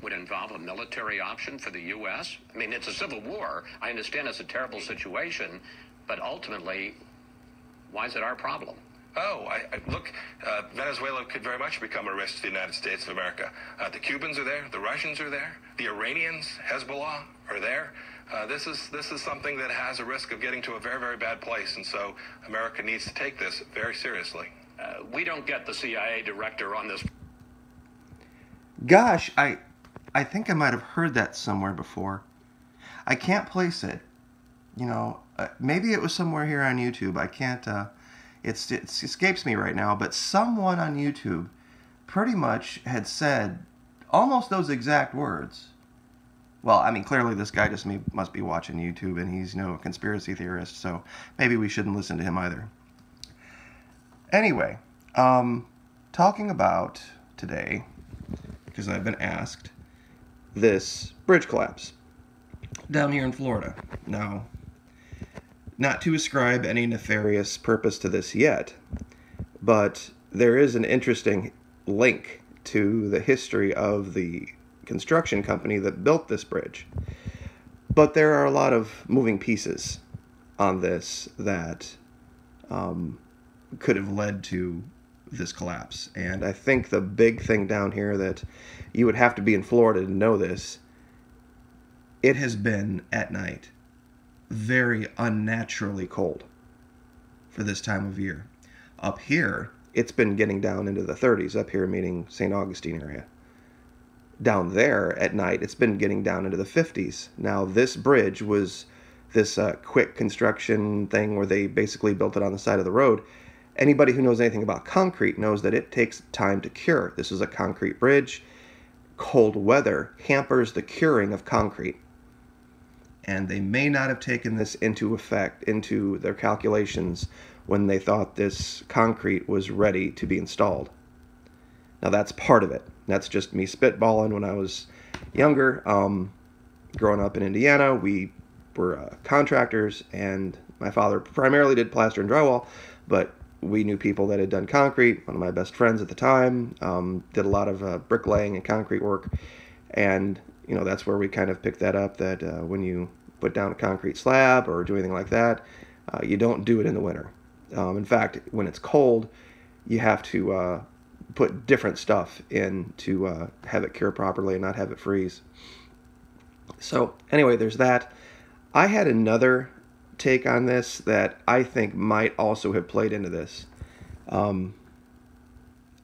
would involve a military option for the U.S.? I mean, it's a civil war. I understand it's a terrible situation, but ultimately, why is it our problem? Oh, look, Venezuela could very much become a risk to the United States of America. The Cubans are there, the Russians are there, the Iranians, Hezbollah are there. This is something that has a risk of getting to a very, very bad place, and so America needs to take this very seriously. We don't get the CIA director on this. Gosh, I think I might have heard that somewhere before. I can't place it. You know, maybe it was somewhere here on YouTube. I can't, it escapes me right now, but someone on YouTube pretty much had said almost those exact words. Well, I mean, clearly this guy just must be watching YouTube, and he's, you know, a conspiracy theorist, so maybe we shouldn't listen to him either. Anyway, talking about today, because I've been asked, this bridge collapse down here in Florida. Now, not to ascribe any nefarious purpose to this yet, but there is an interesting link to the history of the construction company that built this bridge. But there are a lot of moving pieces on this that could have led to this collapse. And I think the big thing down here that you would have to be in Florida to know this, it has been at night very unnaturally cold for this time of year. Up here, it's been getting down into the 30s, up here meaning St. Augustine area. Down there at night, it's been getting down into the 50s. Now, this bridge was this quick construction thing where they basically built it on the side of the road. Anybody who knows anything about concrete knows that it takes time to cure. This is a concrete bridge. Cold weather hampers the curing of concrete. And they may not have taken this into their calculations when they thought this concrete was ready to be installed. Now, that's part of it. That's just me spitballing. When I was younger, growing up in Indiana, we were contractors, and my father primarily did plaster and drywall, but we knew people that had done concrete. One of my best friends at the time did a lot of bricklaying and concrete work, and you know, that's where we kind of picked that up, that when you put down a concrete slab or do anything like that, you don't do it in the winter. In fact, when it's cold, you have to put different stuff in to have it cure properly and not have it freeze. So anyway, there's that. I had another take on this that I think might also have played into this.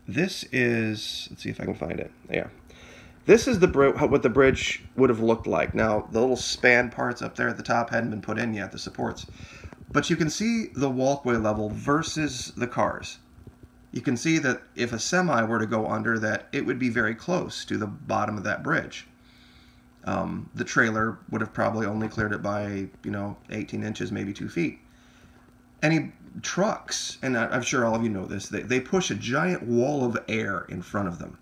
This is, let's see if I can find it. Yeah. This is what the bridge would have looked like. Now, the little span parts up there at the top hadn't been put in yet, the supports. But you can see the walkway level versus the cars. You can see that if a semi were to go under, that it would be very close to the bottom of that bridge. The trailer would have probably only cleared it by, 18 inches, maybe 2 feet. Any trucks, and I'm sure all of you know this, they push a giant wall of air in front of them.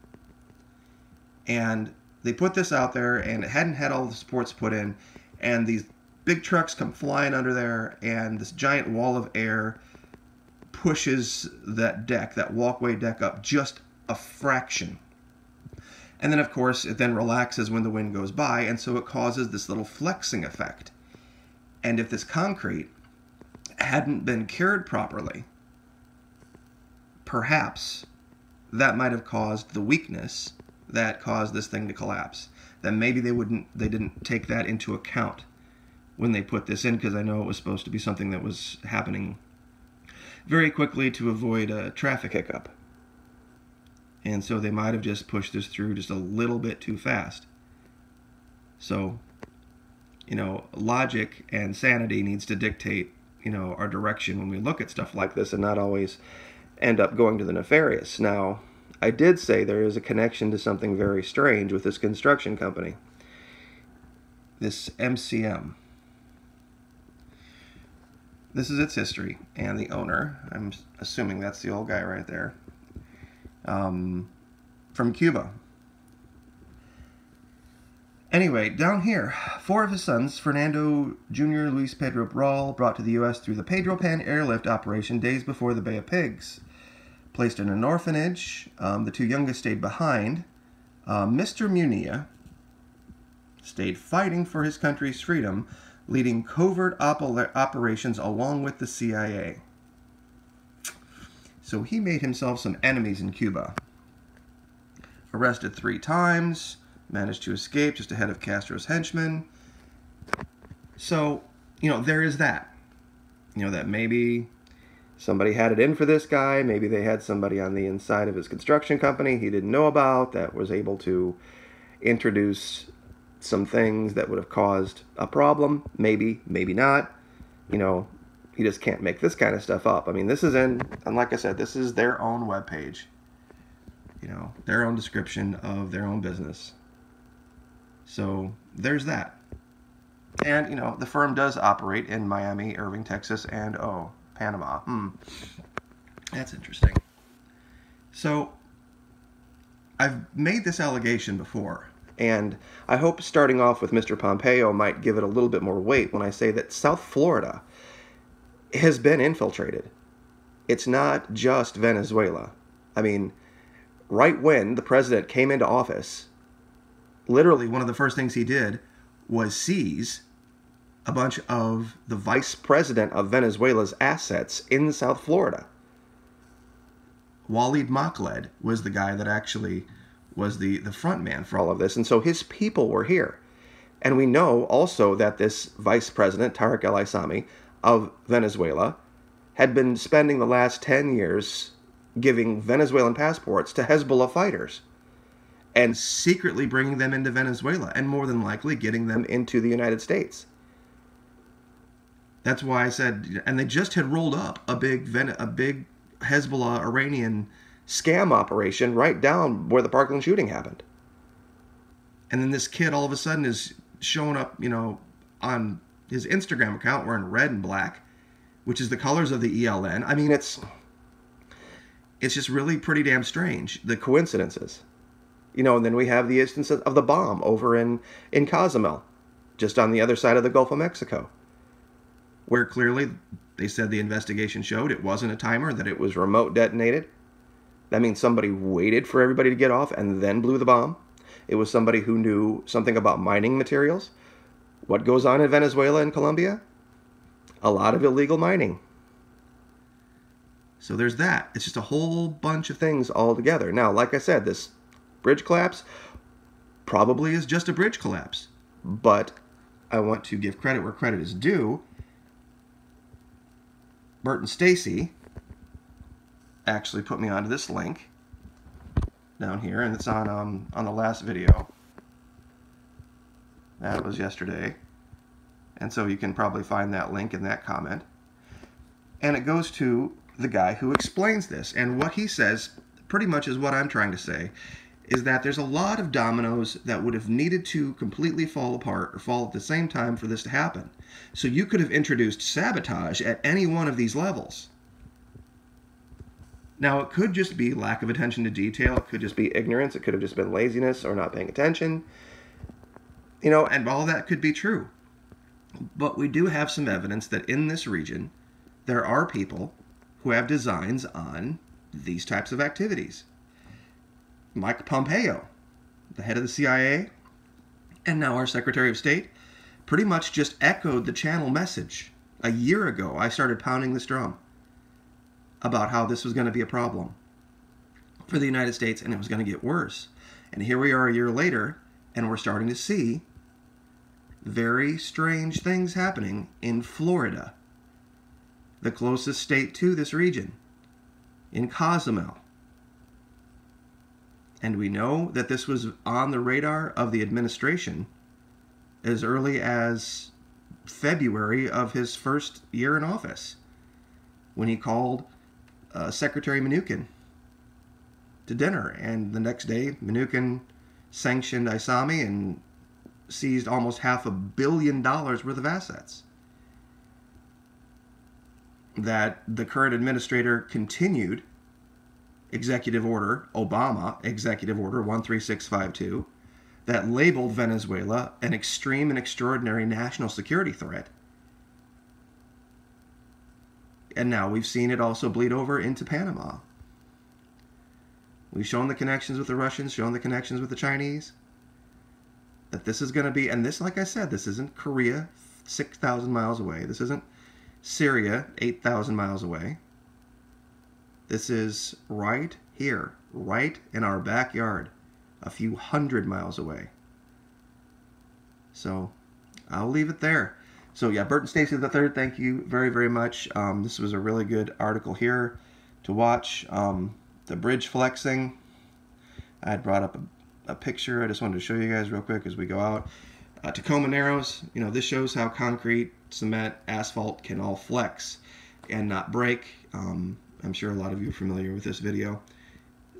And they put this out there, and it hadn't had all the supports put in, and these big trucks come flying under there, and this giant wall of air pushes that deck, that walkway deck, up just a fraction. And then, of course, it then relaxes when the wind goes by, and so it causes this little flexing effect. And if this concrete hadn't been cured properly, perhaps that might have caused the weakness that caused this thing to collapse. Then maybe they didn't take that into account when they put this in, because I know it was supposed to be something that was happening very quickly to avoid a traffic hiccup. And so they might have just pushed this through just a little bit too fast. So, logic and sanity needs to dictate, our direction when we look at stuff like this, and not always end up going to the nefarious. Now, I did say there is a connection to something very strange with this construction company. This MCM. This is its history, and the owner, I'm assuming that's the old guy right there, from Cuba. Anyway, down here, 4 of his sons, Fernando Jr., Luis Pedro Brawl, brought to the U.S. through the Pedro Pan airlift operation days before the Bay of Pigs. Placed in an orphanage, the 2 youngest stayed behind Mr. Munilla stayed fighting for his country's freedom, leading covert operations along with the CIA. So he made himself some enemies in Cuba. Arrested 3 times, managed to escape just ahead of Castro's henchmen. So, there is that. That maybe somebody had it in for this guy. Maybe they had somebody on the inside of his construction company he didn't know about that was able to introduce some things that would have caused a problem. Maybe, maybe not. You just can't make this kind of stuff up. I mean, this is and like I said, this is their own webpage. Their own description of their own business. So there's that. And, the firm does operate in Miami, Irving, Texas, and, Panama. That's interesting. So I've made this allegation before, and I hope starting off with Mr. Pompeo might give it a little bit more weight when I say that South Florida has been infiltrated. It's not just Venezuela. I mean, right when the president came into office, literally one of the first things he did was seize a bunch of the vice president of Venezuela's assets in South Florida. Walid Makhled was the guy that actually was the front man for all of this, and so his people were here. And we know also that this vice president, Tariq el-Aissami, of Venezuela, had been spending the last 10 years giving Venezuelan passports to Hezbollah fighters and secretly bringing them into Venezuela and more than likely getting them into the United States. That's why I said, and they just had rolled up a big Hezbollah Iranian scam operation right down where the Parkland shooting happened. And then this kid all of a sudden is showing up, on his Instagram account wearing red and black, which is the colors of the ELN. I mean, it's just really pretty damn strange, the coincidences. And then we have the instance of the bomb over in Cozumel, just on the other side of the Gulf of Mexico, where clearly they said the investigation showed it wasn't a timer, that it was remote detonated. That means somebody waited for everybody to get off and then blew the bomb. It was somebody who knew something about mining materials. What goes on in Venezuela and Colombia? A lot of illegal mining. So there's that. It's just a whole bunch of things all together. Now, like I said, this bridge collapse probably is just a bridge collapse. But I want to give credit where credit is due. Bert and Stacy actually put me onto this link down here, and it's on the last video. That was yesterday. And so you can probably find that link in that comment. And it goes to the guy who explains this. And what he says pretty much is what I'm trying to say, is that there's a lot of dominoes that would have needed to completely fall apart or fall at the same time for this to happen. So you could have introduced sabotage at any one of these levels. Now, it could just be lack of attention to detail. It could just be ignorance. It could have just been laziness or not paying attention. And all that could be true. But we do have some evidence that in this region, there are people who have designs on these types of activities. Mike Pompeo, the head of the CIA, and now our Secretary of State, pretty much just echoed the channel message. A year ago, I started pounding this drum about how this was going to be a problem for the United States, and it was going to get worse. And here we are a year later, and we're starting to see very strange things happening in Florida, the closest state to this region, in Cozumel. And we know that this was on the radar of the administration as early as February of his first year in office, when he called Secretary Mnuchin to dinner. And the next day, Mnuchin sanctioned Aissami and seized almost $500 million worth of assets that the current administrator continued. Executive Order, Obama Executive Order 13652, that labeled Venezuela an extreme and extraordinary national security threat. And now we've seen it also bleed over into Panama. We've shown the connections with the Russians, shown the connections with the Chinese. That this is going to be, and this, like I said, this isn't Korea 6,000 miles away. This isn't Syria 8,000 miles away. This is right here, right in our backyard, a few hundred miles away. So I'll leave it there. So yeah, Bert and Stacy III, thank you very, very much. This was a really good article here to watch. The bridge flexing. I had brought up a picture. I just wanted to show you guys real quick as we go out. Tacoma Narrows, you know, this shows how concrete, cement, asphalt can all flex and not break. I'm sure a lot of you are familiar with this video.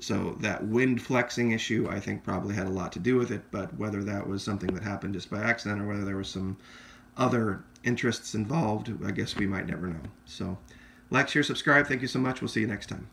So that wind flexing issue, I think, probably had a lot to do with it, but whether that was something that happened just by accident or whether there was some other interests involved, I guess we might never know. So like, share, subscribe. Thank you so much. We'll see you next time.